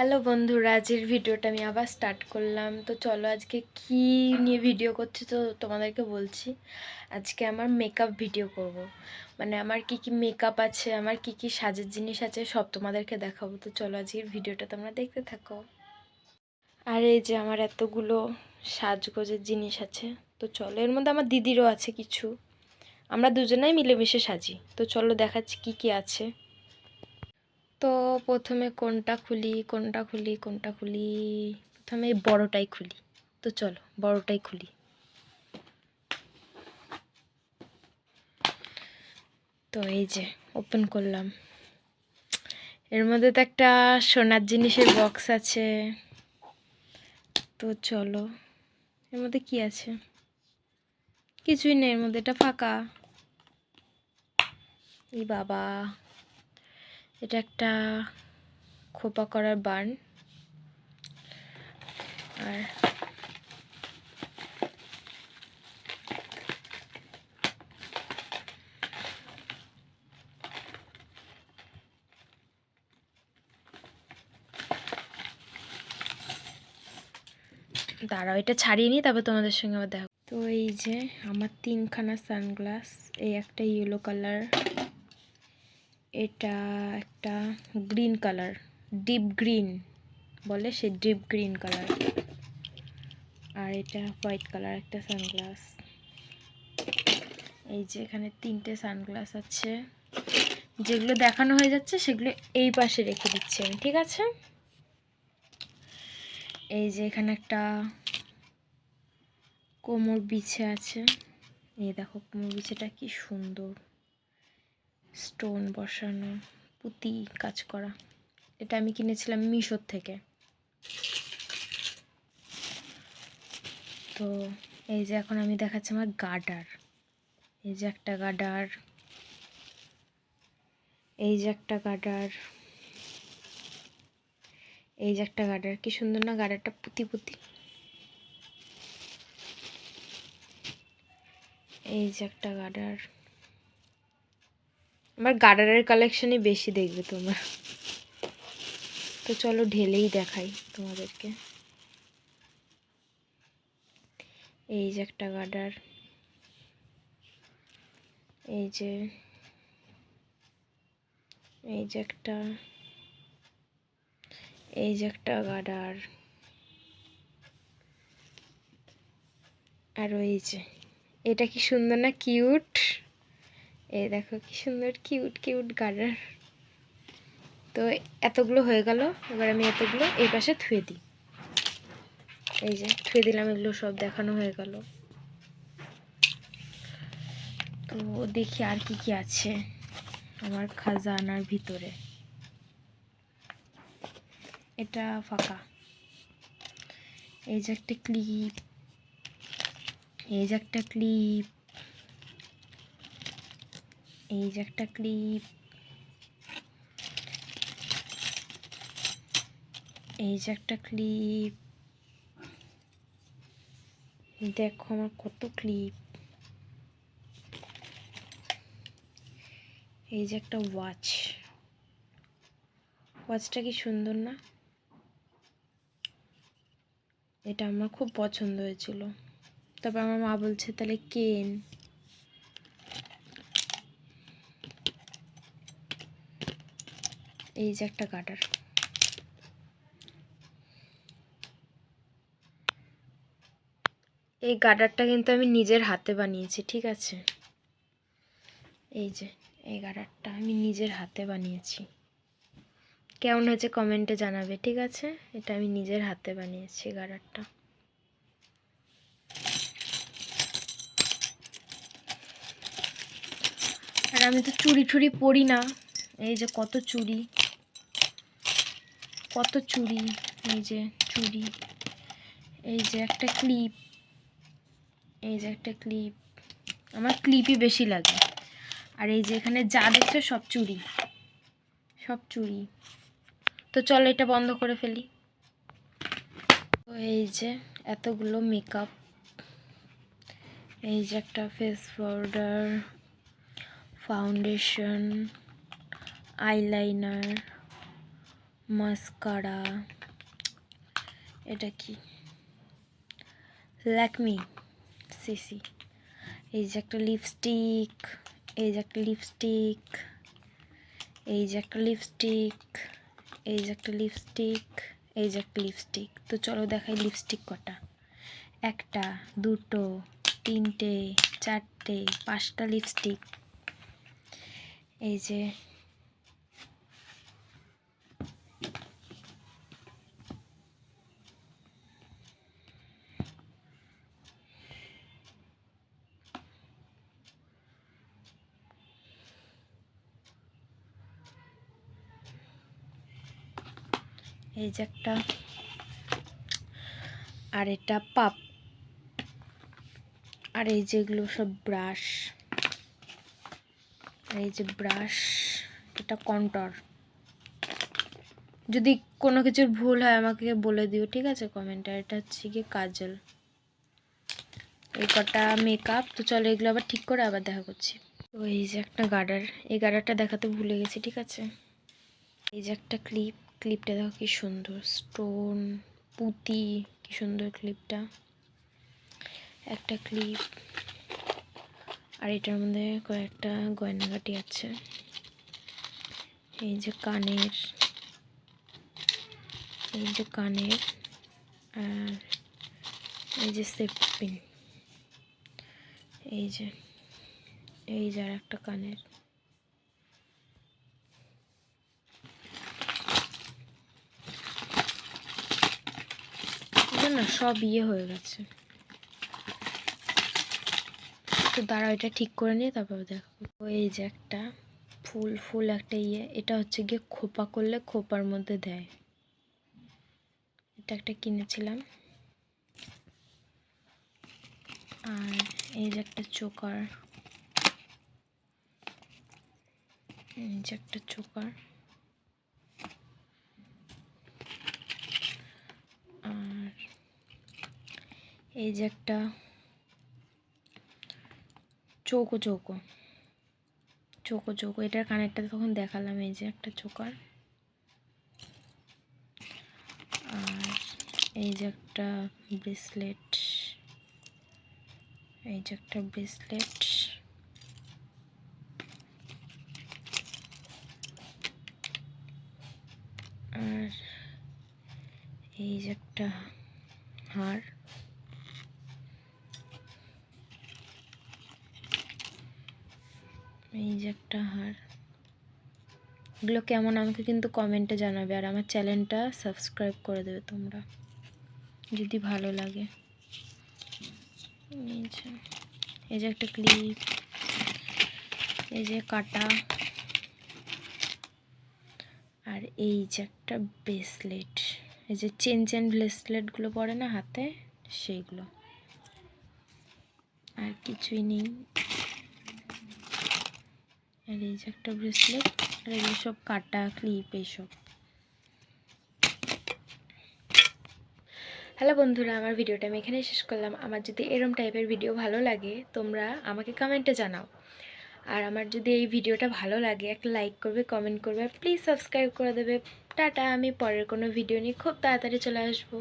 Hello বন্ধুরা, আজকের ভিডিওটা আমি আবার স্টার্ট করলাম। তো চলো আজকে কি নিয়ে ভিডিও করছি তো তোমাদেরকে বলছি। আজকে আমার মেকআপ ভিডিও করব। মানে আমার কি কি মেকআপ আছে, আমার কি কি সাজের জিনিস আছে সব তোমাদেরকে দেখাবো। তো চলো আজকের ভিডিওটা তোমরা দেখতে থাকো। আর এই যে আমার এতগুলো সাজগোজের জিনিস আছে। তো চলো, এর মধ্যে আমার দিদিরও আছে কিছু। আমরা দুজনেই মিলেমিশে সাজি। তো চলো দেখাচ্ছি কি কি আছে। তো প্রথমে কোনটা খুলি। প্রথমে এই বড়টাই খুলি। তো চলো বড়টাই খুলি। তো এই যে ওপেন করলাম। এর মধ্যে তো একটা সোনার জিনিসের বক্স আছে। তো চলো, এর মধ্যে কি আছে? কিছুই নেই, এর মধ্যে এটা ফাঁকা। এই বাবা, এটা একটা খোপা করার বান। আর দাঁড়াও, এটা ছাড়িয়ে নিই, তারপর তোমাদের সঙ্গে আবার দেখা। তো এই যে আমার 3খানা সানগ্লাস। এই একটা ইয়েলো কালার, এটা একটা গ্রিন কালার, ডিপ গ্রিন বলে, সে ডিপ গ্রিন কালার। আর এটা হোয়াইট কালার একটা সানগ্লাস। এই যে এখানে 3টে সানগ্লাস আছে। যেগুলো দেখানো হয়ে যাচ্ছে সেগুলো এই পাশে রেখে দিচ্ছি আমি, ঠিক আছে? এই যে এখানে একটা কোমর বিছে আছে। এই দেখো কোমর বিছেটা কি সুন্দর, স্টোন বসানো, পুঁতি কাজ করা। এটা আমি কিনেছিলাম মিশোর থেকে। তো এই যে এখন আমি দেখাচ্ছি আমার গার্ডার। এই যে একটা গার্ডার, এই যে একটা গার্ডার, এই যে একটা গার্ডার। কি সুন্দর না গার্ডারটা, পুঁতি পুঁতি। এই যে একটা গার্ডার। আমার গার্ডারের কালেকশনই বেশি দেখবে তোমরা। তো চলো ঢেলেই দেখাই তোমাদেরকে। এই যে একটা গার্ডার, এই যে এই যে একটা, এই যে একটা গার্ডার। আর এই যে এটা কি সুন্দর না, কিউট। এই দেখো কি সুন্দর কিউট কিউট গার্ডার। তো এতগুলো হয়ে গেল। এবার আমি এতগুলো এই পাশে ধুয়ে দিই। এই যে ধুয়ে দিলাম, এগুলো সব দেখানো হয়ে গেল। তো দেখি আর কি কি আছে আমার খাজানার ভিতরে। এটা ফাঁকা। এই যে একটা ক্লিপ, এই যে একটা ক্লিপ, এই যে একটা ক্লিপ, এই যে একটা ক্লিপ। দেখো আমার কত ক্লিপ। এই যে একটা ওয়াচ। ওয়াচটা কি সুন্দর না? এটা আমার খুব পছন্দ হয়েছিল। তারপর আমার মা বলছে তাহলে কেন। এই যে একটা গার্ডার। এই গার্ডারটা কিন্তু আমি নিজের হাতে বানিয়েছি, ঠিক আছে? এই যে এই গার্ডারটা আমি নিজের হাতে বানিয়েছি। কেমন হয়েছে কমেন্টে জানাবে, ঠিক আছে? এটা আমি নিজের হাতে বানিয়েছি গার্ডারটা। আর আমি তো চুড়ি টুড়ি পরি না। এই যে কত চুড়ি, কত চুড়ি। এই যে চুড়ি, এই যে একটা ক্লিপ, এই যে একটা ক্লিপ। আমার ক্লিপই বেশি লাগে। আর এই যে এখানে যা দেখছো সব চুড়ি, সব চুড়ি। তো চলো এটা বন্ধ করে ফেলি। তো এই যে এতগুলো মেকআপ। এই যে একটা face powder, foundation, eyeliner, mascara, এটা কি ল্যাকমি সিসি, এই যে একটা লিপস্টিক, এই যে একটা লিপস্টিক, এই যে একটা লিপস্টিক, এই যে একটা লিপস্টিক, এই যে একটা লিপস্টিক। তো চলো দেখাই লিপস্টিক কটা। একটা, দুটো, তিনটে, চারটে, পাঁচটা লিপস্টিক। এই যে একটা, আর এটা পাপ, আর এই যেগুলো সব ব্রাশ, এই যে ব্রাশ, এটা কন্ট্যুর। যদি কোনো কিছুর ভুল হয় আমাকে বলে দিও, ঠিক আছে, কমেন্টে। এটা হচ্ছে কি কাজল। এই কটা মেকআপ। তো চলো এগুলো আবার ঠিক করে আবার দেখা করছি। তো এই যে একটা গার্ডার, এই গার্ডারটা দেখাতে ভুলে গেছি, ঠিক আছে। এই যে একটা ক্লিপ, ক্লিপটা দেখো কি সুন্দর, স্টোন পুঁতি, কি সুন্দর ক্লিপটা। একটা ক্লিপ, আর এটার মধ্যে কয়েকটা গয়নাগাটি আছে। এই যে কানের, এই যে কানের, আর এই যে সেফটি পিন, এই যে আর একটা কানের। না সব ইয়ে হয়ে গেছে, তো দাঁড়াও এটা ঠিক করে নিয়ে তারপর দেখাবো। এই যে একটা ফুল একটা ইয়ে, এটা হচ্ছে গিয়ে খোপা করলে খোপার মধ্যে দেয়। এটা একটা কিনেছিলাম। আর এই যে একটা চোকার, এই যে একটা চোকার। আর এই যে একটা চৌকো চৌকো চৌকো চৌকো, এটার কানেরটা তখন দেখালাম। এই যে একটা চোকার। আর এই যে একটা ব্রেসলেট, এই যে একটা ব্রেসলেট। আর এই যে একটা হার। এই যে একটা হার। এগুলো কেমন আমাকে কিন্তু কমেন্টে জানাবে, আর আমার চ্যানেলটা সাবস্ক্রাইব করে দেবে তোমরা যদি ভালো লাগে। এই যে একটা ক্লিপ, এই যে কাটা, আর এই যে একটা ব্রেসলেট। এই যে চেন ব্রেসলেটগুলো পরে না হাতে, সেইগুলো। আর কিছুই নেই। আর এই যে একটা ব্রেসলেট, আর এগুলো সব কাটা ক্লিপ এইসব। হ্যালো বন্ধুরা, আমার ভিডিওটা আমি এখানেই শেষ করলাম। আমার যদি এরম টাইপের ভিডিও ভালো লাগে তোমরা আমাকে কমেন্টে জানাও। আর আমার যদি এই ভিডিওটা ভালো লাগে একটা লাইক করবে, কমেন্ট করবে, প্লিজ সাবস্ক্রাইব করে দেবে। টাটা, আমি পরের কোনো ভিডিও নিয়ে খুব তাড়াতাড়ি চলে আসবো।